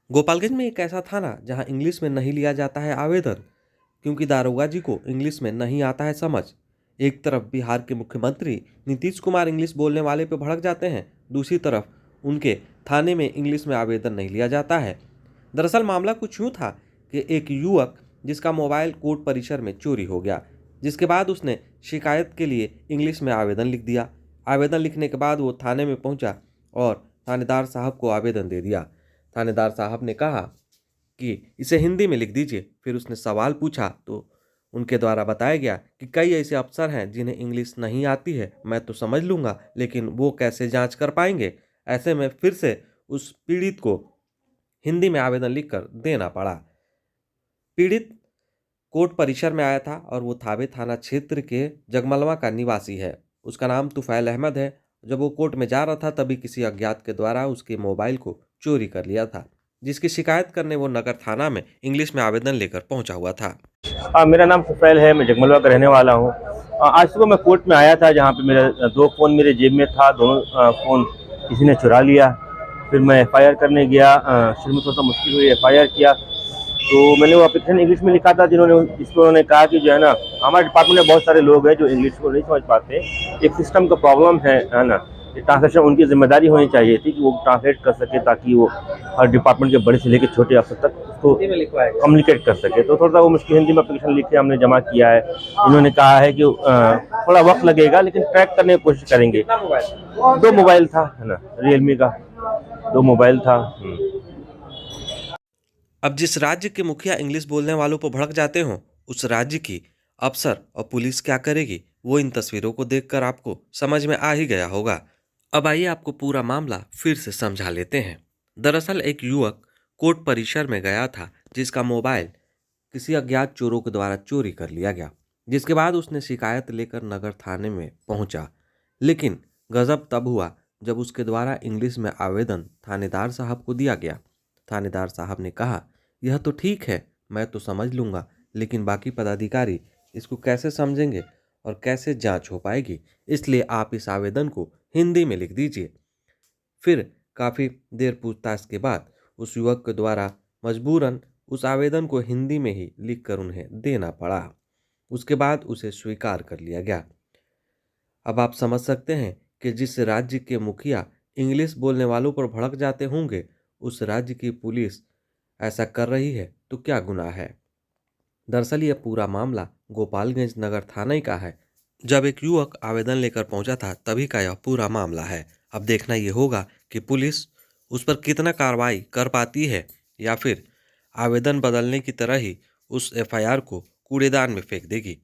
गोपालगंज में एक ऐसा थाना जहां इंग्लिश में नहीं लिया जाता है आवेदन, क्योंकि दारोगा जी को इंग्लिश में नहीं आता है समझ। एक तरफ बिहार के मुख्यमंत्री नीतीश कुमार इंग्लिश बोलने वाले पे भड़क जाते हैं, दूसरी तरफ उनके थाने में इंग्लिश में आवेदन नहीं लिया जाता है। दरअसल मामला कुछ यूँ था कि एक युवक जिसका मोबाइल कोर्ट परिसर में चोरी हो गया, जिसके बाद उसने शिकायत के लिए इंग्लिश में आवेदन लिख दिया। आवेदन लिखने के बाद वो थाने में पहुंचा और थानेदार साहब को आवेदन दे दिया। थानेदार साहब ने कहा कि इसे हिंदी में लिख दीजिए। फिर उसने सवाल पूछा तो उनके द्वारा बताया गया कि कई ऐसे अफसर हैं जिन्हें इंग्लिश नहीं आती है, मैं तो समझ लूँगा, लेकिन वो कैसे जांच कर पाएंगे। ऐसे में फिर से उस पीड़ित को हिंदी में आवेदन लिखकर देना पड़ा। पीड़ित कोर्ट परिसर में आया था और वो थावे थाना क्षेत्र के जगमलवा का निवासी है। उसका नाम तुफैल अहमद है। जब वो कोर्ट में जा रहा था तभी किसी अज्ञात के द्वारा उसके मोबाइल को चोरी कर लिया था, जिसकी शिकायत करने वो नगर थाना में इंग्लिश में आवेदन लेकर पहुंचा हुआ था। मेरा नाम सुफैल है, मैं जगमलवा का रहने वाला हूँ। आज सुबह मैं कोर्ट में आया था जहाँ पे मेरे दो फ़ोन मेरे जेब में था, दोनों फ़ोन किसी ने चुरा लिया। फिर मैं एफआईआर करने गया, शुरू में थोड़ा मुश्किल हुई, एफआईआर किया तो मैंने वो एप्लीकेशन इंग्लिश में लिखा था, जिसमें उन्होंने कहा कि जो है ना, हमारे डिपार्टमेंट में बहुत सारे लोग हैं जो इंग्लिश को नहीं समझ पाते, एक सिस्टम का प्रॉब्लम है ना। ट्रांसलेशन उनकी जिम्मेदारी होनी चाहिए थी कि वो ट्रांसलेट कर सके ताकि वो हर डिपार्टमेंट के बड़े से लेकर छोटे अफसर तक उसको कम्युनिकेट कर सके। तो थोड़ा सा वो मुश्किल हिंदी में एप्लीकेशन लिख के हमने जमा किया है। इन्होंने कहा है कि थोड़ा वक्त लगेगा लेकिन ट्रैक करने की कोशिश करेंगे। दो मोबाइल था, है ना, रियलमी का दो मोबाइल था। अब जिस राज्य के मुखिया इंग्लिश बोलने वालों पर भड़क जाते हों, उस राज्य की अफसर और पुलिस क्या करेगी, वो इन तस्वीरों को देखकर आपको समझ में आ ही गया होगा। अब आइए आपको पूरा मामला फिर से समझा लेते हैं। दरअसल एक युवक कोर्ट परिसर में गया था, जिसका मोबाइल किसी अज्ञात चोरों के द्वारा चोरी कर लिया गया, जिसके बाद उसने शिकायत लेकर नगर थाने में पहुंचा। लेकिन गजब तब हुआ जब उसके द्वारा इंग्लिश में आवेदन थानेदार साहब को दिया गया। थानेदार साहब ने कहा, यह तो ठीक है, मैं तो समझ लूँगा, लेकिन बाकी पदाधिकारी इसको कैसे समझेंगे और कैसे जांच हो पाएगी, इसलिए आप इस आवेदन को हिंदी में लिख दीजिए। फिर काफ़ी देर पूछताछ के बाद उस युवक के द्वारा मजबूरन उस आवेदन को हिंदी में ही लिखकर उन्हें देना पड़ा। उसके बाद उसे स्वीकार कर लिया गया। अब आप समझ सकते हैं कि जिस राज्य के मुखिया इंग्लिश बोलने वालों पर भड़क जाते होंगे, उस राज्य की पुलिस ऐसा कर रही है तो क्या गुनाह है। दरअसल यह पूरा मामला गोपालगंज नगर थाने का है। जब एक युवक आवेदन लेकर पहुंचा था तभी का यह पूरा मामला है। अब देखना यह होगा कि पुलिस उस पर कितना कार्रवाई कर पाती है, या फिर आवेदन बदलने की तरह ही उस एफआईआर को कूड़ेदान में फेंक देगी।